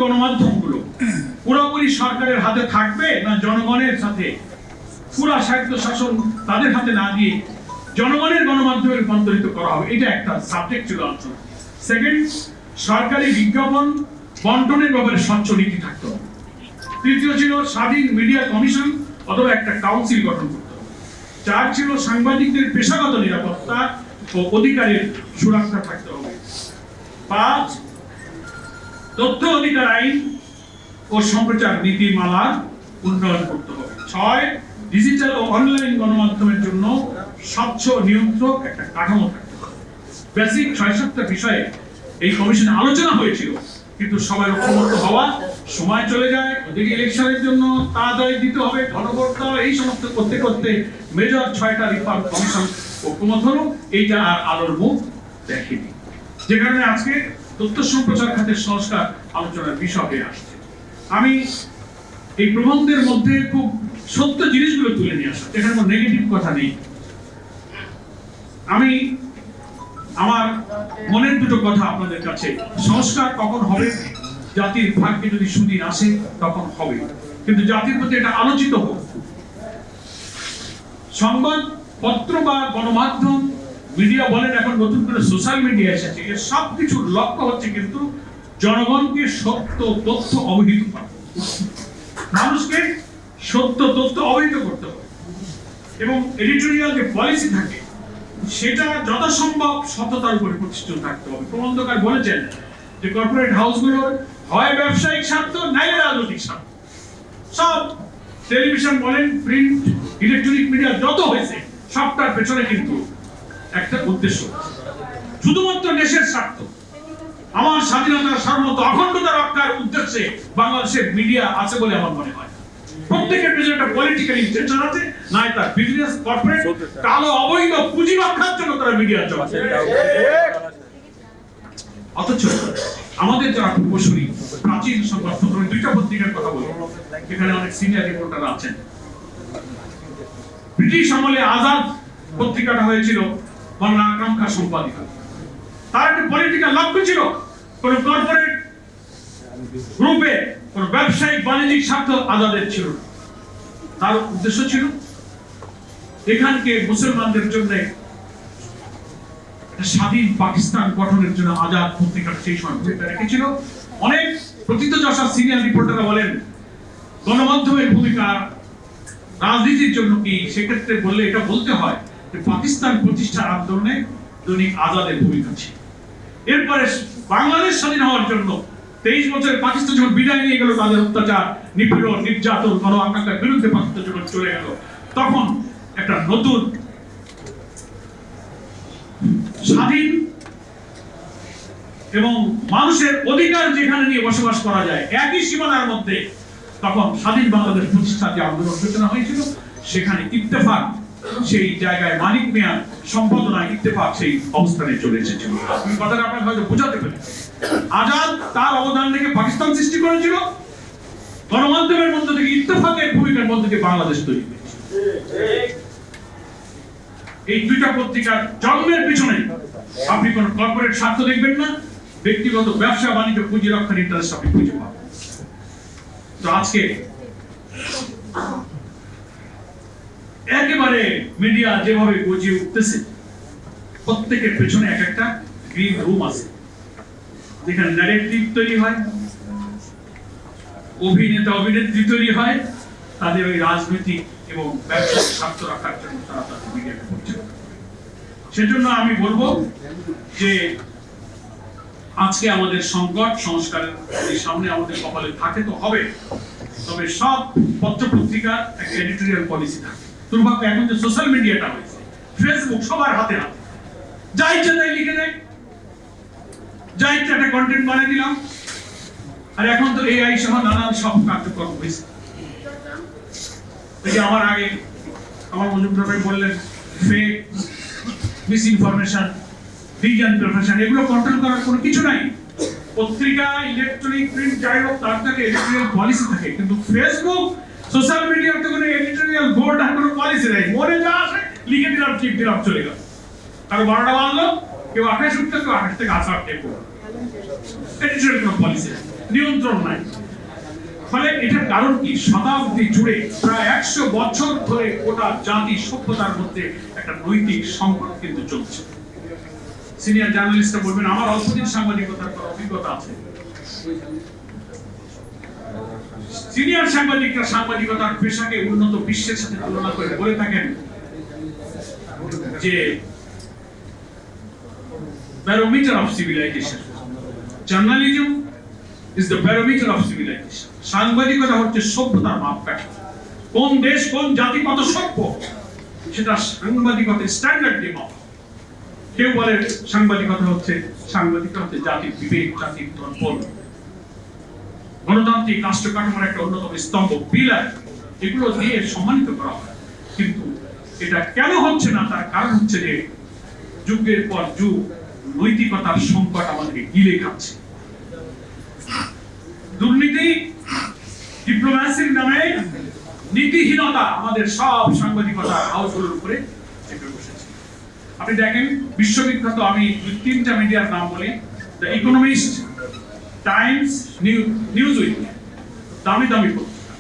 গণমাধ্যমগুলো পুরোপুরি সরকারের হাতে থাকবে, না জনগণের সাথে পুরা সাহিত্য শাসন তাদের হাতে না দিয়ে জনগণের গণমাধ্যমে রূপান্তরিত করা হবে? এটা একটা সাবজেক্ট ছিল আলোচনা। সেকেন্ড, সরকারি বিজ্ঞাপন বন্টনের ব্যাপারে স্বচ্ছ নীতি থাকতে হবে। তৃতীয় ছিল স্বাধীন মিডিয়া কমিশন অথবা একটা কাউন্সিল গঠন করতে হবে। চার ছিল সাংবাদিকদের পেশাগত নিরাপত্তা ও অধিকারের সুরক্ষা থাকতে হবে। পাঁচ, তথ্য অধিকার আইন ও সম্প্রচার নীতিমালার উন্নয়ন করতে হবে। ছয়, ডিজিটাল ও অনলাইন গণমাধ্যমের জন্য স্বচ্ছ নিয়ন্ত্রক একটা কাঠামো থাকতে হবে। বেসিক ৬-৭টা বিষয়ে এই কমিশনে আলোচনা হয়েছিল, কিন্তু সবাই ঐক্যমত্য হওয়া সময় চলে যায়, ওদিকে ইলেকশনের জন্য তাড়াতাড়ি দিতে হবে, ঘনভোট দেওয়া, এই সমস্ত করতে করতে মেজর 6টা রিফর্ম কমিশন ঐক্যমত হলো। এইটা আর আলোর মুখ দেখেনি, যে কারণে আজকে তথ্য সম্প্রচার খাতের সংস্কার আলোচনার বিষয় হয়ে আসছে। আমি এই প্রবন্ধের মধ্যে খুব সত্য জিনিসগুলো তুলে নিয়ে আসা, এখানে কোনো নেগেটিভ কথা নেই। আমি আমার মনের দুটো কথা আপনাদের কাছে, সংস্কার কখন হবে? জাতির ভাগ্যে যদি সুদিন আসে তখন হবে, কিন্তু জাতির প্রতি এটা আলোচিত হোক। সংবাদ পত্র বা গণমাধ্যম মিডিয়া বলেন, এখন নতুন করে সোশ্যাল মিডিয়া এসেছে, এর সবকিছুর লক্ষ্য হচ্ছে কিন্তু জনগণকে সত্য তথ্য অবহিত করা, মানুষকে সত্য তথ্য অবহিত করতে হবে। এবং এডিটোরিয়াল যে পলিসি থাকে সেটা যথাসম্ভব সততার উপরে প্রতিষ্ঠিত থাকতে হবে। প্রবন্ধকার বলেছেন যে কর্পোরেট হাউসগুলোর হয় ব্যবসায়িক স্বার্থ, নাইলে রাজনৈতিক স্বার্থ। সব টেলিভিশন বলেন, প্রিন্ট, ইলেকট্রনিক মিডিয়া যত হয়েছে সবটার পেছনে কিন্তু একটা উদ্দেশ্য, শুধুমাত্র দেশের স্বার্থ, আমার স্বাধীনতার সার্বভৌমত্ব অখণ্ডতা রক্ষার উদ্দেশ্যে বাংলাদেশের মিডিয়া আছে বলে আমার মনে হয়। প্রত্যেকের পেছনে একটা পলিটিক্যাল ইন্টেনশন আছে, না তার বিজনেস, কর্পোরেট, কালো অবৈধ পুঁজি রক্ষার জন্য তারা মিডিয়া চালাচ্ছে। অথচ আমাদের যারা পূর্বসূরি প্রাচীন সংবাদপত্র, দুইটা পত্রিকার কথা বলি, এখানে অনেক সিনিয়র রিপোর্টার আছেন। ব্রিটিশ আমলে আজাদ পত্রিকাটা হয়েছিল বাংলা আকাঙ্ক্ষা সম্পাদিকা। তার একটা পলিটিক্যাল লক্ষ্য ছিল, কোন কর্পোরেট গ্রুপে কোন ব্যবসায়িক বাণিজ্যিক স্বার্থ আজাদের ছিল না। তার উদ্দেশ্য ছিল এখানকে মুসলমানদের জন্য স্বাধীন পাকিস্তান গঠনের জন্য আজাদ পত্রিকাটা সেই সময় ভূমিকা রেখেছিল। অনেক প্রথিতযশা সিনিয়র রিপোর্টাররা বলেন গণমাধ্যমের ভূমিকা রাজনীতির জন্য কি, সেক্ষেত্রে বললে এটা বলতে হয় যে পাকিস্তান প্রতিষ্ঠার আন্দোলনে দৈনিক আজাদের ভূমিকা ছিল। এরপরে বাংলাদেশ স্বাধীন হওয়ার জন্য 23 বছরের পাকিস্তান যখন বিদায় নিয়ে গেল, তাদের অত্যাচার, নিপীড়ন, নির্যাতন, গণ আকাঙ্ক্ষার বিরুদ্ধে পাকিস্তান যখন চলে গেল, তখন একটা নতুন স্বাধীন এবং মানুষের অধিকার যেখানে নিয়ে বসবাস করা যায় একই সীমানার মধ্যে, তখন স্বাধীন বাংলাদেশ প্রতিষ্ঠার যে আন্দোলন সূচনা হয়েছিল, সেখানে ইত্তেফাক সেই জায়গায় মানিক মিয়ার সম্পাদনায় ইত্তেফাক সেই অবস্থানে চলে এসেছিল। আমি কথাটা আপনাকে হয়তো বোঝাতে পারি। আজাদ তার অবদান থেকে পাকিস্তান সৃষ্টি করেছিল, গণমাধ্যমের মধ্যে থেকে ইত্তেফাকের ভূমিকার মধ্যে থেকে বাংলাদেশ তৈরি হয়েছিল। এই দুইটা পত্রিকার জন্মের পিছনে আপনি কোন কর্পোরেট স্বার্থ দেখবেন না, ব্যক্তিগত ব্যবসা বাণিজ্য পুঁজি রক্ষার ইন্টারেস্ট আপনি খুঁজে পাবেন। তো আজকে একেবারে মিডিয়া যেভাবে গজিয়ে উঠতেছে, প্রত্যেকের পেছনে এক একটা গ্রিন রুম আছে, যেখানে ন্যারেটিভ তৈরি হয়, অভিনেতা অভিনেত্রী তৈরি হয়, তাদের ওই রাজনৈতিক এবং ব্যবসায়িক স্বার্থ রাখার জন্য তারা তাদের মিডিয়াকে পরিচালনা করে। সেজন্য আমি বলবো যে আজকে আমাদের সংকট সংস্কারের সামনে আমাদের কপালে থাকে তো হবে, তবে সব পত্র পত্রিকার একটা এডিটোরিয়াল পলিসি থাকে। দুর্ভাগ্য এখন যে সোশ্যাল মিডিয়াটা হয়েছে, ফেসবুক সবার হাতে হাতে, যা ইচ্ছা তাই লিখে দেয়, যা ইচ্ছা একটা কন্টেন্ট বানিয়ে দিলাম। আর এখন তো এআই সহ নানান সব কার্যক্রম হয়েছে। এই যে আমার আগে আমার মজুমদার ভাই বললেন ফেক, মিস ইনফরমেশন, ডিসইনফরমেশন, এগুলো কন্ট্রোল করার কোনো কিছু নাই। পত্রিকা, ইলেকট্রনিক প্রিন্ট যাই হোক, তার থেকে এডিটোরিয়াল পলিসি থাকে, কিন্তু ফেসবুক সোশ্যাল মিডিয়াতে কোনো এডিটোরিয়াল বোর্ড আর কোনো পলিসি নেই। মনে যা আসে লিখে দিলাম, টিপ দিলাম, চলে গেল। কারো 12টা বাজলো, কেউ 28 উঠতে, কেউ 28 থেকে 8 টেপ করলো, এডিটোরিয়াল কোনো পলিসি নেই। নিয়ন্ত্রণ নাই। ফলে এটার কারণ কি? শতাব্দী জুড়ে প্রায় 100 বছর ধরে গোটা জাতি সভ্যতার মধ্যে একটা নৈতিক সংকট কিন্তু চলছে। সিনিয়র জার্নালিস্টরা বলবেন, আমার অল্পদিন সাংবাদিকতার অভিজ্ঞতা আছে। সিনিয়র সাংবাদিকরা সাংবাদিকতার পেশাকে উন্নত বিশ্বের সাথে তুলনা করে বলে থাকেন যে barometer of civilization, journalism is the barometer of civilization. সাংবাদিকতা হচ্ছে সভ্যতার মাপকাঠি। কোন দেশ কোন জাতি কত সভ্য সেটা সাংবাদিকতার স্ট্যান্ডার্ড দিয়ে মাপা। কেউ বলে সাংবাদিকতা হচ্ছে জাতির বিবেক, জাতির দর্পণ, গণতান্ত্রিক রাষ্ট্র কাঠামোর একটা অন্যতম স্তম্ভ, পিলার, এগুলো দিয়ে সম্মানিত করা হয়। কিন্তু এটা কেন হচ্ছে না? তার কারণ হচ্ছে যে যুগের পর যুগ নৈতিকতার সংকট আমাদেরকে গিলে খাচ্ছে। দুর্নীতি, ডিপ্লোম্যাসির নামে নীতিহীনতা আমাদের সব সাংবাদিকতার হাউসগুলোর উপরে চেপে বসেছে। আপনি দেখেন, বিশ্ববিখ্যাত আমি 2-3টা মিডিয়ার নাম বলি, দ্য ইকোনমিস্ট, টাইমস, নিউজউইক, দামি দামি পত্রিকা।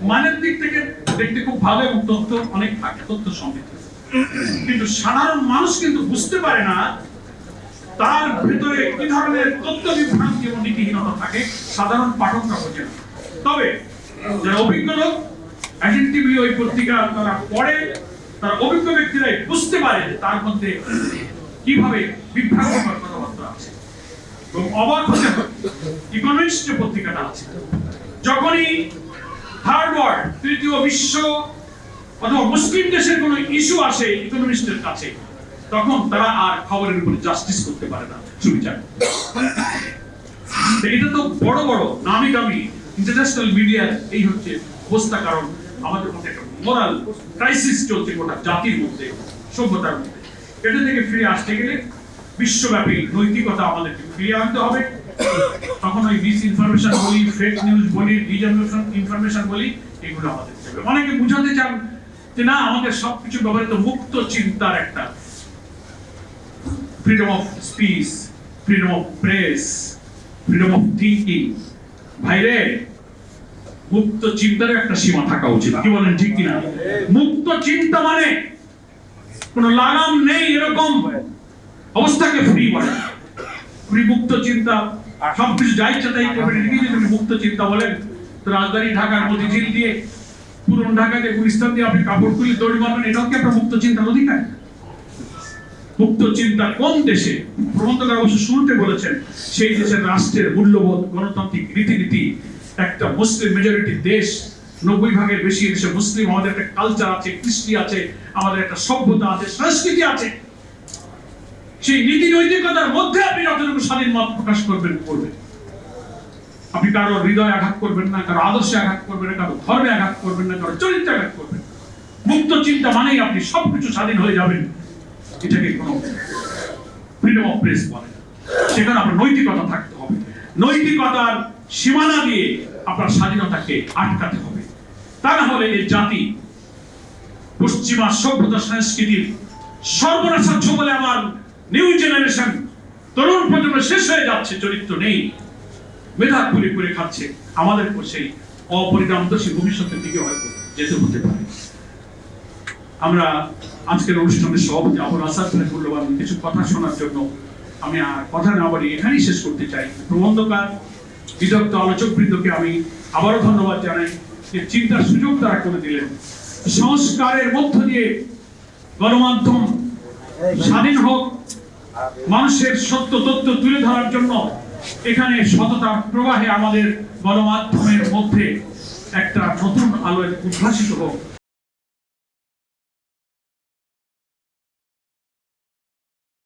মানের দিক থেকে দেখতে খুব ভালো এবং তথ্য অনেক থাকে, তথ্য সমৃদ্ধ। কিন্তু সাধারণ মানুষ কিন্তু বুঝতে পারে না তার ভেতরে কি ধরনের তথ্য বিভ্রান্তি এবং নীতিহীনতা থাকে, সাধারণ পাঠকরা বোঝে না। তবে যারা অভিজ্ঞ লোক, অ্যাটেন্টিভলি ওই পত্রিকা তারা পড়ে, তারা অভিজ্ঞ ব্যক্তিরাই বুঝতে পারে যে তার মধ্যে কিভাবে বিভ্রান্তিকর কথাবার্তা আছে। এবং অবাক হতে হয়, ইকোনমিক্স যে পত্রিকাটা আছে, যখনই থার্ড ওয়ার্ল্ড, তৃতীয় বিশ্ব অথবা মুসলিম দেশের কোনো ইস্যু আসে ইকোনমিস্টের কাছে, তখন তারা আর খবরের উপরে জাস্টিস করতে পারে না, সুবিচার। এটা তো বড় বড় নামি দামি ইন্টারন্যাশনাল মিডিয়ার এই হচ্ছে অবস্থা। কারণ আমাদের মধ্যে একটা মোরাল ক্রাইসিস চলছে গোটা জাতির মধ্যে, সভ্যতার মধ্যে। এটা থেকে ফিরে আসতে গেলে বিশ্বব্যাপী নৈতিকতা আমাদেরকে ফিরিয়ে আনতে হবে। তখন ওই মিস ইনফরমেশন বলি, ফেক নিউজ বলি, ইনফরমেশন বলি, এগুলো আমাদের দেবে। অনেকে বুঝাতে চান যে না, আমাদের সবকিছু ব্যবহৃত মুক্ত চিন্তার একটা freedom of speech, freedom of press, freedom of thinking. ভাইরে, মুক্ত চিন্তার একটা সীমা থাকা উচিত। কি বলেন, ঠিক কিনা? মুক্ত চিন্তা মানে কোনো লাগাম নেই এরকম অবস্থাকে ফ্রি বলে। ফ্রি মুক্ত চিন্তা সবকিছু যা ইচ্ছা তাই করবেন, এটাকে যদি আপনি মুক্ত চিন্তা বলেন, তো রাজধানী ঢাকার মতিঝিল দিয়ে, পুরন ঢাকাতে গুলিস্তান দিয়ে আপনি কাপড় তুলে দড়ি মারবেন, এটাও কি আপনার মুক্ত চিন্তার অধিকার? মুক্ত চিন্তা কোন দেশে? প্রবন্ধকার অবশ্য শুরুতে বলেছেন, সেই দেশের রাষ্ট্রের মূল্যবোধ, গণতান্ত্রিক রীতিনীতি, একটা মুসলিম মেজরিটি দেশ, 90% বেশি দেশে মুসলিম, আমাদের একটা কালচার আছে, কৃষ্টি আছে, আমাদের একটা সভ্যতা আছে, সংস্কৃতি আছে। সেই নীতি নৈতিকতার মধ্যে আপনি যতটুকু স্বাধীন মত প্রকাশ করবেন করবেন। আপনি কারো হৃদয় আঘাত করবেন না, কারো আদর্শে আঘাত করবেন না, কারো ধর্মে আঘাত করবেন না, কারো চরিত্রে আঘাত করবেন। মুক্ত চিন্তা মানেই আপনি সবকিছু স্বাধীন হয়ে যাবেন। এটাকে কোনো ফ্রিডম অফ প্রেস বলে। সেখানে আপনার নৈতিকতা থাকতে হবে। নৈতিকতার সীমানা দিয়ে আপনার স্বাধীনতাকে আটকাতে হবে। তা না হলে এই জাতি পশ্চিমা সভ্যতা সংস্কৃতির সর্বনাশাচ্ছ বলে আমার নিউ জেনারেশন, তরুণ প্রজন্ম শেষ হয়ে যাচ্ছে, চরিত্র নেই, মেধা করে করে খাচ্ছে। আমাদের সেই অপরিণামদর্শী ভবিষ্যতের দিকে হয়তো যেতে হতে পারে। আমরা আজকের অনুষ্ঠানের সভাপতি আবুল আসাদ ভাই মূল্যবান কিছু কথা শোনার জন্য আমি আর কথা না বলি এখানেই শেষ করতে চাই। প্রবন্ধকার, বিদগ্ধ আলোচকবৃন্দকে আমি আবারও ধন্যবাদ জানাই যে চিন্তার সুযোগ তারা করে দিলেন। সংস্কারের মধ্য দিয়ে গণমাধ্যম স্বাধীন হোক, মানুষের সত্য তথ্য তুলে ধরার জন্য এখানে সততার প্রবাহে আমাদের গণমাধ্যমের মধ্যে একটা নতুন আলোয় উদ্ভাসিত হোক।